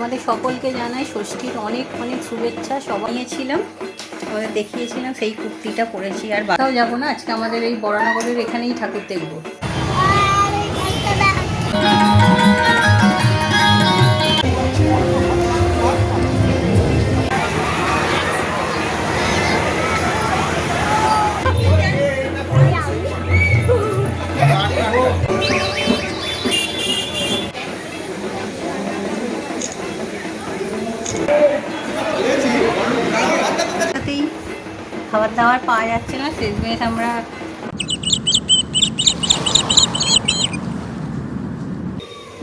তোমাদের সকলকে জানাই ষষ্ঠীর অনেক অনেক শুভেচ্ছা। সবাই নিয়েছিলাম, তোমাদের দেখিয়েছিলাম, সেই কুর্তিটা পরেছি। আর বাসাও যাবো না, আজকে আমাদের এই বরানগরের এখানেই ঠাকুর দেখবো। খাবার দাবার পাওয়া যাচ্ছে না, শেষমেশ আমরা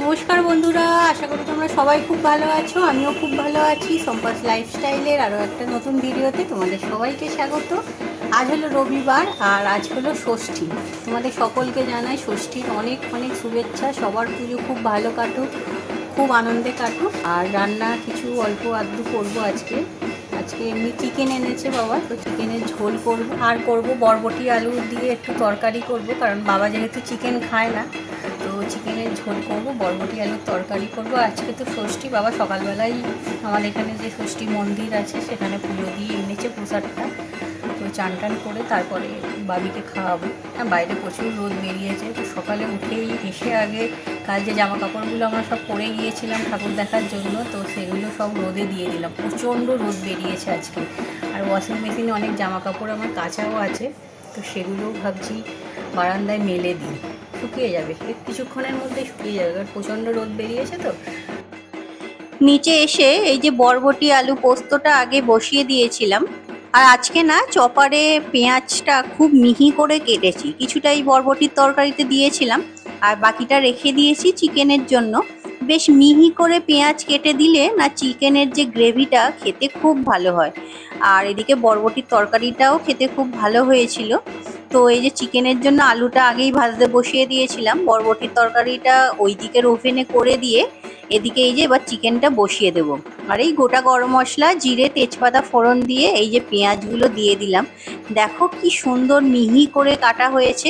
নমস্কার বন্ধুরা, আশা করি তোমরা সবাই খুব ভালো আছো। আমিও খুব ভালো আছি। সম্পাস লাইফস্টাইলের আরও একটা নতুন ভিডিওতে তোমাদের সবাইকে স্বাগত। আজ হলো রবিবার আর আজ হলো ষষ্ঠী। তোমাদের সকলকে জানাই ষষ্ঠীর অনেক অনেক শুভেচ্ছা। সবার পুজো খুব ভালো কাটুক, খুব আনন্দে কাটুক। আর রান্না কিছু অল্প আধটু করবো আজকে। এমনি চিকেন এনেছে বাবা, তো চিকেনের ঝোল করব আর করব বরবটি আলু দিয়ে একটু তরকারি করব, কারণ বাবা যেহেতু চিকেন খায় না, তো চিকেনের ঝোল করব, বরবটি আলুর তরকারি করব। আজকে তো ষষ্ঠী, বাবা সকালবেলাই আমার এখানে যে ষষ্ঠী মন্দির আছে সেখানে পুজো দিয়ে এনেছে প্রসাদটা। তো চান টান করে তারপরে বাবিকে খাওয়াবো। বাইরে প্রচুর রোদ বেরিয়েছে, তো সকালে উঠেই এসে আগে কাল যে জামা কাপড়গুলো আমরা সব পরে গিয়েছিলাম ঠাকুর দেখার জন্য, তো সেগুলো সব রোদে দিয়ে দিলাম। প্রচণ্ড রোদ বেরিয়েছে আজকে। আর ওয়াশিং মেশিনে অনেক জামা কাপড় আমার কাচাও আছে, তো সেগুলোও ভাবছি বারান্দায় মেলে দিই, শুকিয়ে যাবে, কিছুক্ষণের মধ্যে শুকিয়ে যাবে, কারণ প্রচণ্ড রোদ বেরিয়েছে। তো নিচে এসে এই যে বরবটি আলু পোস্তটা আগে বসিয়ে দিয়েছিলাম। আর আজকে না চপারে পেঁয়াজটা খুব মিহি করে কেটেছি, কিছুটাই বরবটির তরকারিতে দিয়েছিলাম আর বাকিটা রেখে দিয়েছি চিকেনের জন্য। বেশ মিহি করে পেঁয়াজ কেটে দিলে না চিকেনের যে গ্রেভিটা খেতে খুব ভালো হয়। আর এদিকে বরবটির তরকারিটাও খেতে খুব ভালো হয়েছিল। তো এই যে চিকেনের জন্য আলুটা আগেই ভাজতে বসিয়ে দিয়েছিলাম, বরবটির তরকারিটা ওই দিকের ওভেনে করে দিয়ে এদিকে এই যে এবার চিকেনটা বসিয়ে দেবো। আর এই গোটা গরম মশলা, জিরে, তেজপাতা ফোড়ন দিয়ে এই যে পেঁয়াজগুলো দিয়ে দিলাম। দেখো কি সুন্দর মিহি করে কাটা হয়েছে।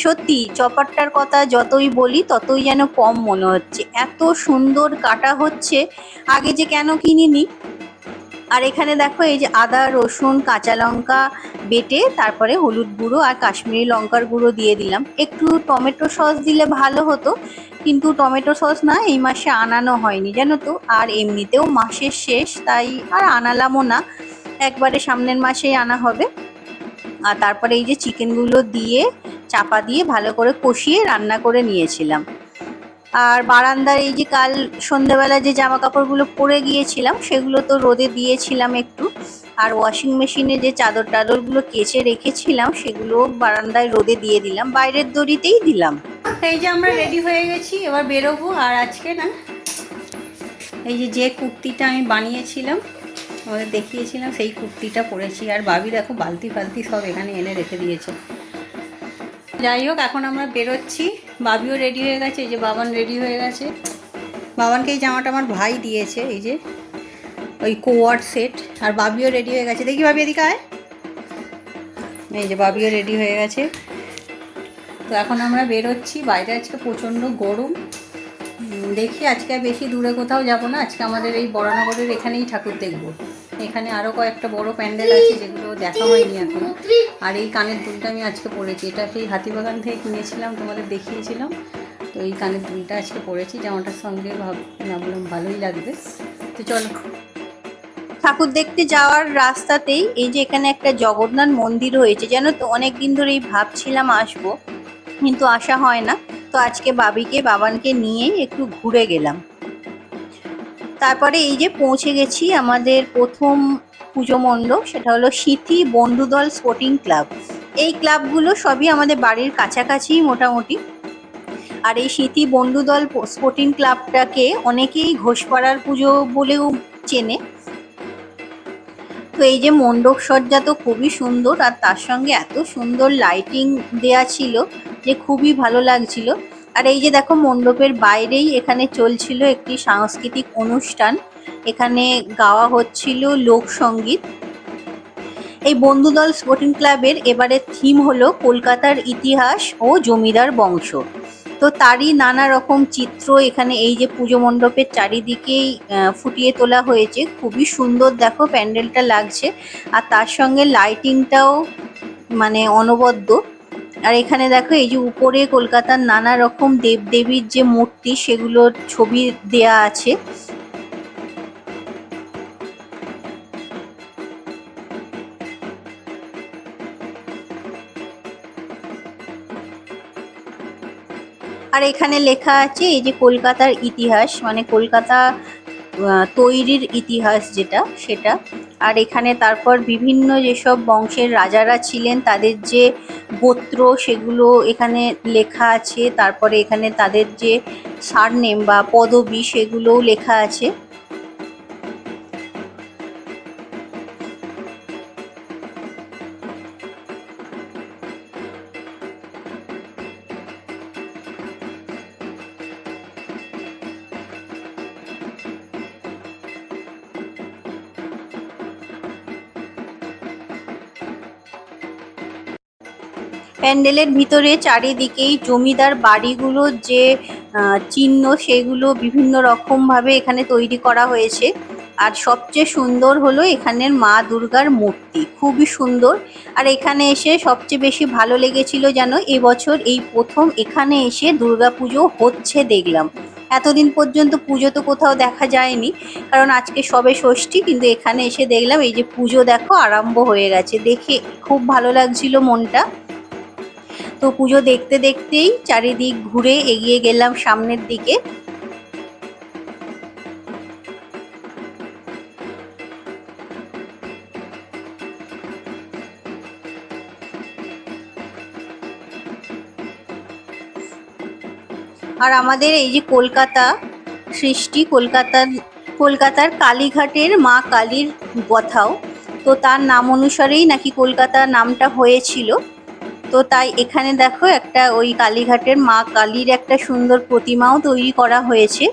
সত্যি চপারটার কথা যতই বলি ততই যেন কম মনে হচ্ছে, এত সুন্দর কাটা হচ্ছে। আগে যে কেন কিনিনি। আর এখানে দেখো এই যে আদা, রসুন, কাঁচা লঙ্কা বেটে তারপরে হলুদ গুঁড়ো আর কাশ্মীরি লঙ্কার গুঁড়ো দিয়ে দিলাম। একটু টমেটো সস দিলে ভালো হতো, কিন্তু টমেটো সস না এই মাসে আনানো হয়নি জানো তো। আর এমনিতেও মাসের শেষ, তাই আর আনালামও না, একবারে সামনের মাসেই আনা হবে। আর তারপরে এই যে চিকেনগুলো দিয়ে চাপা দিয়ে ভালো করে কষিয়ে রান্না করে নিয়েছিলাম। আর বারান্দার এই যে কাল সন্ধ্যাবেলা যে জামা কাপড়গুলো পরে গিয়েছিলাম সেগুলো তো রোদে দিয়েছিলাম একটু। আর ওয়াশিং মেশিনে যে চাদর টাদরগুলো কেচে রেখেছিলাম সেগুলো বারান্দায় রোদে দিয়ে দিলাম, বাইরের দড়িতেই দিলাম। এই যে আমরা রেডি হয়ে গেছি, এবার বেরোবো। আর আজকে না এই যে কুর্তিটা আমি বানিয়েছিলাম, আমাদের দেখিয়েছিলাম, সেই কুর্তিটা পরেছি। আর বাবি দেখো বালতি ফালতি সব এখানে এনে রেখে দিয়েছে। যাই হোক, এখন আমরা বেরোচ্ছি। বাবিও রেডি হয়ে গেছে, এই যে বাবান রেডি হয়ে গেছে। বাবানকে এই জামাটা আমার ভাই দিয়েছে, এই যে ওই কোয়ার্ড সেট। আর বাবিও রেডি হয়ে গেছে, দেখি বাবি এদিকে আয়। এই যে বাবিও রেডি হয়ে গেছে। তো এখন আমরা বেরোচ্ছি, বাইরে আজকে প্রচণ্ড গরম। দেখি আজকে বেশি দূরে কোথাও যাব না, আজকে আমাদের এই বরানগরের এখানেই ঠাকুর দেখব। এখানে আরও কয়েকটা বড় প্যান্ডেল আছে যেগুলো দেখা হয়নি এখন। আর এই কানের দুলটা আমি আজকে পরেছি, এটা সেই হাতিবাগান থেকে কিনেছিলাম, তোমাদের দেখিয়েছিলাম। তো এই কানের দুলটা আজকে পরেছি, জামাটার সঙ্গে ভাবলাম ভালোই লাগবে। তো চলো। ঠাকুর দেখতে যাওয়ার রাস্তাতেই এই যে এখানে একটা জগন্নাথ মন্দির হয়েছে জানো তো। অনেক দিন ধরেই ভাবছিলাম আসবো, কিন্তু আসা হয় না। তো আজকে বাবানকে নিয়ে একটু ঘুরে গেলাম। তারপরে এই যে পৌঁছে গেছি আমাদের প্রথম পুজো মণ্ডপ, সেটা হলো সিথি বন্ধুদল স্পোর্টিং ক্লাব। এই ক্লাবগুলো সবই আমাদের বাড়ির কাছাকাছি মোটামুটি। আর এই সিথি বন্ধুদল স্পোর্টিং ক্লাবটাকে অনেকেই ঘোষপাড়ার পুজো বলেও চেনে। তো এই যে মণ্ডপ সজ্জা তো খুবই সুন্দর, আর তার সঙ্গে এত সুন্দর লাইটিং দেয়া ছিল যে খুবই ভালো লাগছিল। আর এই যে দেখো মণ্ডপের বাইরেই এখানে চলছিল একটি সাংস্কৃতিক অনুষ্ঠান, এখানে গাওয়া হচ্ছিল লোকসঙ্গীত। এই বন্ধুদল স্পোর্টিং ক্লাবের এবারের থিম হলো কলকাতার ইতিহাস ও জমিদার বংশ। তো তারই নানা রকম চিত্র এখানে এই যে পুজো মণ্ডপের চারিদিকেই ফুটিয়ে তোলা হয়েছে। খুবই সুন্দর দেখো প্যান্ডেলটা লাগছে, আর তার সঙ্গে লাইটিংটাও মানে অনবদ্য। আর এখানে দেখো এই যে উপরে কলকাতার নানা রকম দেবদেবীর যে মূর্তি সেগুলোর ছবি দেয়া আছে। আর এখানে লেখা আছে এই যে কলকাতার ইতিহাস, মানে কলকাতা তৈরির ইতিহাস যেটা সেটা। আর এখানে তারপর বিভিন্ন যেসব বংশের রাজারা ছিলেন তাদের যে গোত্র সেগুলো এখানে লেখা আছে। তারপরে এখানে তাদের যে সারনেম বা পদবি সেগুলোও লেখা আছে। প্যান্ডেলের ভিতরে চারিদিকেই জমিদার বাড়িগুলোর যে চিহ্ন সেগুলো বিভিন্ন রকম ভাবে এখানে তৈরি করা হয়েছে। আর সবচেয়ে সুন্দর হলো এখানের মা দুর্গার মূর্তি, খুবই সুন্দর। আর এখানে এসে সবচেয়ে বেশি ভালো লেগেছিল যেন এবছর এই প্রথম এখানে এসে দুর্গাপুজো হচ্ছে দেখলাম। এতদিন পর্যন্ত পুজো তো কোথাও দেখা যায়নি, কারণ আজকে সবে ষষ্ঠী, কিন্তু এখানে এসে দেখলাম এই যে পুজো দেখো আরম্ভ হয়ে গেছে, দেখে খুব ভালো লাগছিল মনটা। তো পুজো দেখতে দেখতেই চারিদিক ঘুরে এগিয়ে গেলাম সামনের দিকে। আর আমাদের এই যে কলকাতা সৃষ্টি, কলকাতার কালীঘাটের মা কালীর কথাও, তো তার নাম অনুসারেই নাকি কলকাতা নামটা হয়েছিল। তো তাই এখানে দেখো একটা ওই কালীঘাটের মা কালীর একটা সুন্দর প্রতিমাও তৈরি করা হয়েছে।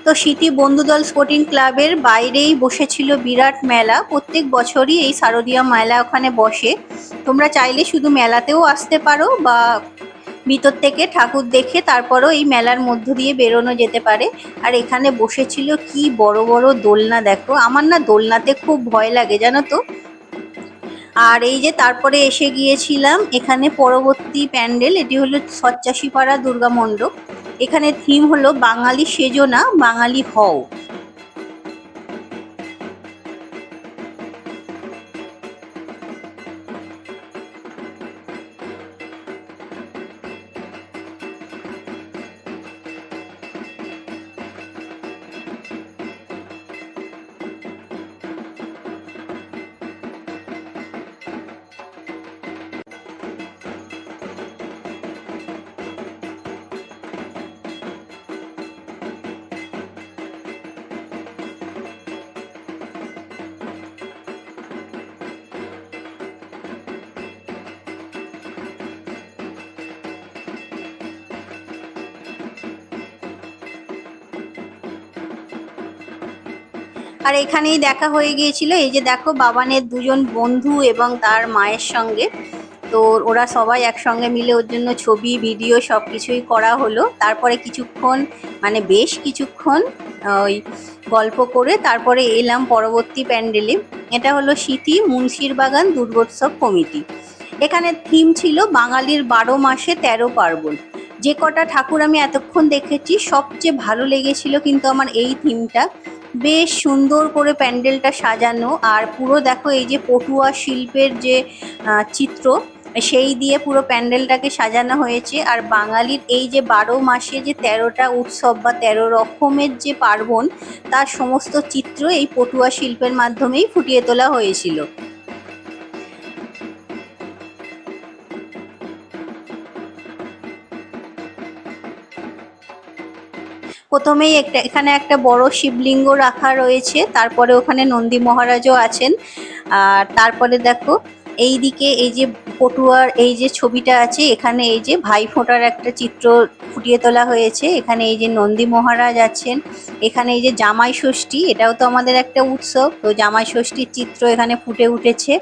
তো স্মৃতি বন্ধুদল স্পোর্টিং ক্লাবের বাইরেই বসেছিল বিরাট মেলা। প্রত্যেক বছরই এই শারদীয়া মেলা ওখানে বসে। তোমরা চাইলে শুধু মেলাতেও আসতে পারো, বা ভিতর থেকে ঠাকুর দেখে তারপরও এই মেলার মধ্য দিয়ে বেরোনো যেতে পারে। আর এখানে বসেছিল কি বড় বড় দোলনা দেখো, আমার না দোলনাতে খুব ভয় লাগে জানো তো। আর এই যে তারপরে এসে গিয়েছিলাম এখানে পরবর্তী প্যান্ডেল, এটি হলো সচ্চাশিপাড়া দুর্গা মণ্ডপ। এখানে থিম হলো বাঙালি সেজো না, বাঙালি হও। আর এখানেই দেখা হয়ে গিয়েছিল এই যে দেখো বাবানের দুজন বন্ধু এবং তার মায়ের সঙ্গে। তো ওরা সবাই একসঙ্গে মিলে ওর জন্য ছবি ভিডিও সব কিছুই করা হলো। তারপরে কিছুক্ষণ মানে বেশ কিছুক্ষণ ওই গল্প করে তারপরে এলাম পরবর্তী প্যান্ডেলে। এটা হলো স্মৃতি মুন্সিরবাগান দুর্গোৎসব কমিটি। এখানে থিম ছিল বাঙালির 12 মাসে 13 পার্বণ। যে কটা ঠাকুর আমি এতক্ষণ দেখেছি সবচেয়ে ভালো লেগেছিল কিন্তু আমার এই থিমটা। বেশ সুন্দর করে প্যান্ডেলটা সাজানো, আর পুরো দেখো এই যে পটুয়া শিল্পের যে চিত্র সেই দিয়ে পুরো প্যান্ডেলটাকে সাজানো হয়েছে। আর বাঙালির এই যে 12 মাসে যে 13টা উৎসব বা 13 রকমের যে পার্বণ তার সমস্ত চিত্র এই পটুয়া শিল্পের মাধ্যমেই ফুটিয়ে তোলা হয়েছিল। প্রথমেই এখানে একটা বড় শিবলিঙ্গ রাখা রয়েছে, তারপরে ওখানে নন্দী মহারাজও আছেন। আর তারপরে দেখো এইদিকে এই যে পটুয়ার এই যে ছবিটা আছে, এখানে এই যে ভাইফোঁটার একটা চিত্র ফুটিয়ে তোলা হয়েছে। এখানে এই যে নন্দী মহারাজ আছেন, এখানে এই যে জামাই ষষ্ঠী, এটাও তো আমাদের একটা উৎসব, তো জামাই ষষ্ঠীর চিত্র এখানে ফুটে উঠেছে।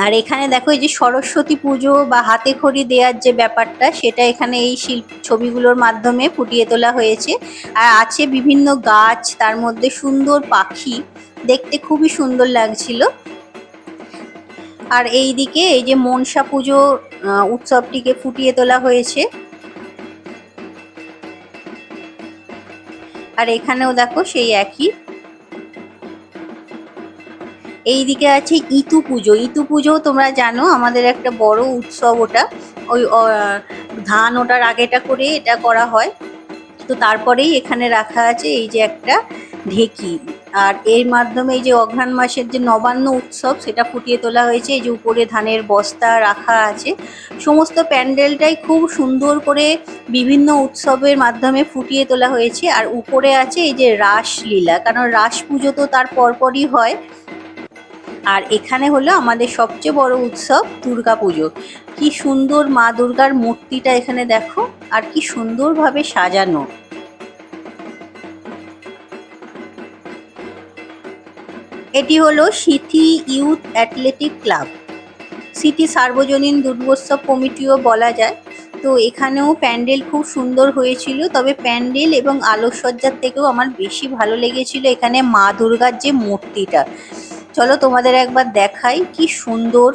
আর এখানে দেখো এই যে সরস্বতী পুজো বা হাতে খড়ি দেওয়ার যে ব্যাপারটা, সেটা এখানে এই ছবিগুলোর মাধ্যমে ফুটিয়ে তোলা হয়েছে। আর আছে বিভিন্ন গাছ, তার মধ্যে সুন্দর পাখি, দেখতে খুবই সুন্দর লাগছিল। আর এই দিকে এই যে মনসা পুজো উৎসবটিকে ফুটিয়ে তোলা হয়েছে। আর এখানেও দেখো সেই একই। এইদিকে আছে ইতু পুজো। ইতু পুজো তোমরা জানো আমাদের একটা বড় উৎসব, ওটা ওই ধান ওটার আগেটা করে এটা করা হয়। তো তারপরেই এখানে রাখা আছে এই যে একটা ঢেকি, আর এর মাধ্যমে এই যে অঘ্রাণ মাসের যে নবান্ন উৎসব সেটা ফুটিয়ে তোলা হয়েছে। এই যে উপরে ধানের বস্তা রাখা আছে, সমস্ত প্যান্ডেলটাই খুব সুন্দর করে বিভিন্ন উৎসবের মাধ্যমে ফুটিয়ে তোলা হয়েছে। আর উপরে আছে এই যে রাসলীলা, কারণ রাস পুজো তো তার পরপরই হয়। আর এখানে হলো আমাদের সবচেয়ে বড় উৎসব দুর্গা পুজো। কি সুন্দর মা দুর্গার মূর্তিটা এখানে দেখো, আর কি সুন্দরভাবে সাজানো। এটি হলো city youth athletic club, city সার্বজনীন দুর্গোৎসব কমিটিও বলা যায়। তো এখানেও প্যান্ডেল খুব সুন্দর হয়েছিল, তবে প্যান্ডেল এবং আলোকসজ্জার থেকেও আমার বেশি ভালো লেগেছিল এখানে মা দুর্গার যে মূর্তিটা। চলো তোমাদের একবার দেখাই কি সুন্দর।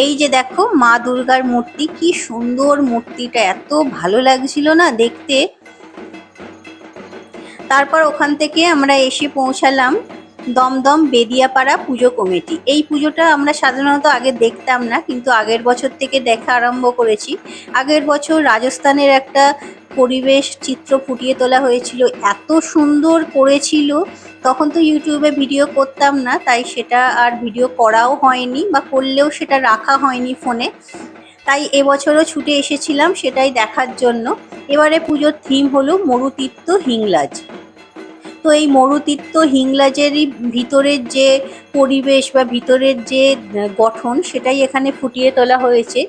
এই যে দেখো মা দুর্গার মূর্তি, কি সুন্দর মূর্তিটা, এত ভালো লাগছিল না দেখতে। তারপর ওখান থেকে আমরা এসে পৌঁছালাম দমদম বেদিয়াপাড়া পুজো কমিটি। এই পুজোটা আমরা সাধারণত আগে দেখতাম না, কিন্তু আগের বছর থেকে দেখা আরম্ভ করেছি। আগের বছর রাজস্থানের একটা পরিবেশ চিত্র ফুটিয়ে তোলা হয়েছিল, এত সুন্দর করেছিল। তখন তো ইউটিউবে ভিডিও করতাম না, তাই সেটা আর ভিডিও করাও হয়নি, বা করলেও সেটা রাখা হয়নি ফোনে। তাই এবছরও ছুটে এসেছিলাম সেটাই দেখার জন্য। এবারে পুজোর থিম হলো মরুতীর্থ হিংলাজ। তো এই মরুতীর্থ হিংলাজেরই ভিতরের যে পরিবেশ বা ভিতরের যে গঠন, সেটাই এখানে ফুটিয়ে তোলা হয়েছে।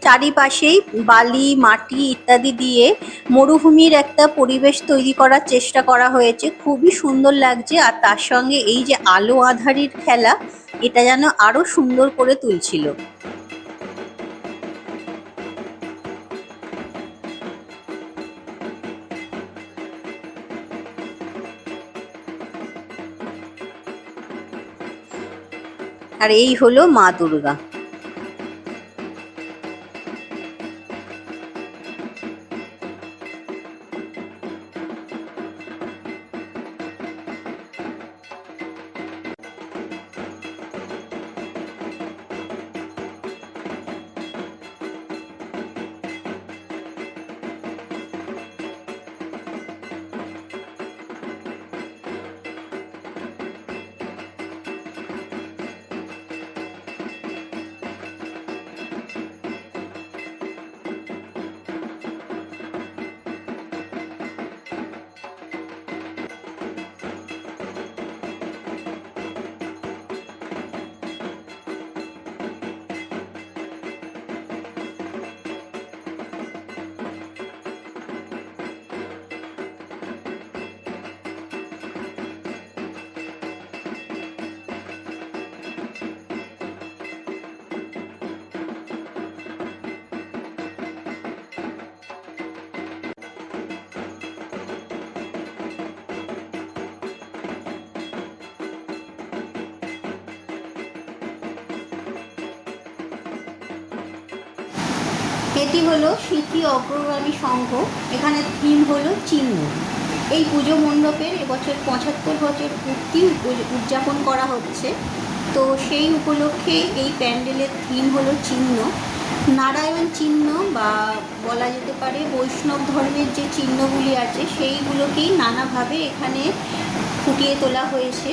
চারিপাশেই বালি মাটি ইত্যাদি দিয়ে মরুভূমির একটা পরিবেশ তৈরি করার চেষ্টা করা হয়েছে, খুবই সুন্দর লাগছে। আর তার সঙ্গে এই যে আলো আঁধারির খেলা, এটা যেন আরো সুন্দর করে তুলছিল। আর এই হলো মা দুর্গা। এটি হলো স্মৃতি অগ্রগামী সংঘ। এখানে থিম হলো চিহ্ন। এই পুজো মণ্ডপের এবছর 75 বছর পূর্তি উদযাপন করা হচ্ছে। তো সেই উপলক্ষে এই প্যান্ডেলের থিম হলো চিহ্ন। নারায়ণ চিহ্ন বা বলা যেতে পারে বৈষ্ণব ধর্মের যে চিহ্নগুলি আছে সেইগুলোকেই নানাভাবে এখানে ফুটিয়ে তোলা হয়েছে।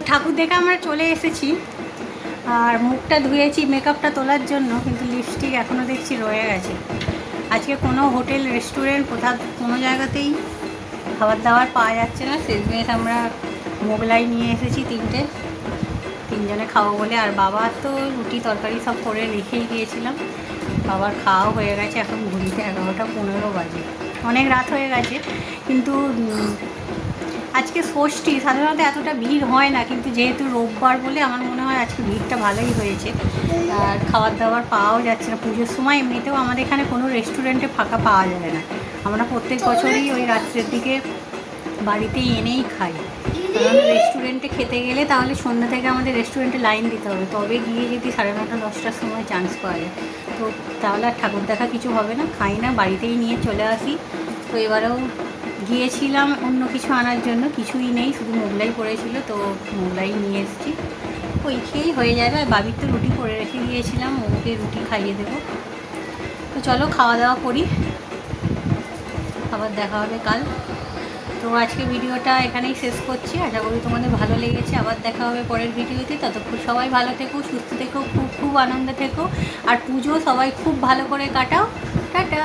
ঠাকুর দেখে আমরা চলে এসেছি, আর মুখটা ধুয়েছি মেকআপটা তোলার জন্য, কিন্তু লিপস্টিক এখনও দেখছি রয়ে গেছে। আজকে কোনো হোটেল রেস্টুরেন্ট কোথাও কোনো জায়গাতেই খাবার দাবার পাওয়া যাচ্ছে না। শেষমেশ আমরা মোগলাই নিয়ে এসেছি তিনজনে খাবো বলে। আর বাবার তো রুটি তরকারি সব করে রেখেই গিয়েছিলাম। বাবার খাওয়াও হয়ে গেছে। এখন ঘুরিতে 11:15 বাজে, অনেক রাত হয়ে গেছে। কিন্তু আজকে ষষ্ঠী, সাধারণত এতটা ভিড় হয় না, কিন্তু যেহেতু রোববার বলে আমার মনে হয় আজকে ভিড়টা ভালোই হয়েছে। আর খাবার দাবার পাওয়াও যাচ্ছে না পুজোর সময়। এমনিতেও আমাদের এখানে কোনো রেস্টুরেন্টে ফাঁকা পাওয়া যায় না। আমরা প্রত্যেক বছরই ওই রাত্রের দিকে বাড়িতেই এনেই খাই। কারণ রেস্টুরেন্টে খেতে গেলে তাহলে সন্ধ্যা থেকে আমাদের রেস্টুরেন্টে লাইন দিতে হবে, তবে গিয়ে যদি 9:30-10টার সময় চান্স পাওয়া যায়। তো তাহলে আর ঠাকুর দেখা কিছু হবে না, খাই না, বাড়িতেই নিয়ে চলে আসি। তো এবারেও গিয়েছিলাম অন্য কিছু আনার জন্য, কিছুই নেই, শুধু মোগলাই পড়েছিল, তো মোগলাই নিয়ে এসেছি। ওই খেয়েই হয়ে যাবে। আর বাবির তো রুটি করে রেখে গিয়েছিলাম, ওকে রুটি খাইয়ে দেবো। তো চলো খাওয়া দাওয়া করি, আবার দেখা হবে কাল। তো আজকে ভিডিওটা এখানেই শেষ করছি। আশা করি তোমাদের ভালো লেগেছে। আবার দেখা হবে পরের ভিডিওতে। ততক্ষণ সবাই ভালো থেকো, সুস্থ থেকো, খুব খুব আনন্দে থেকো। আর পুজো সবাই খুব ভালো করে কাটাও। টাটা।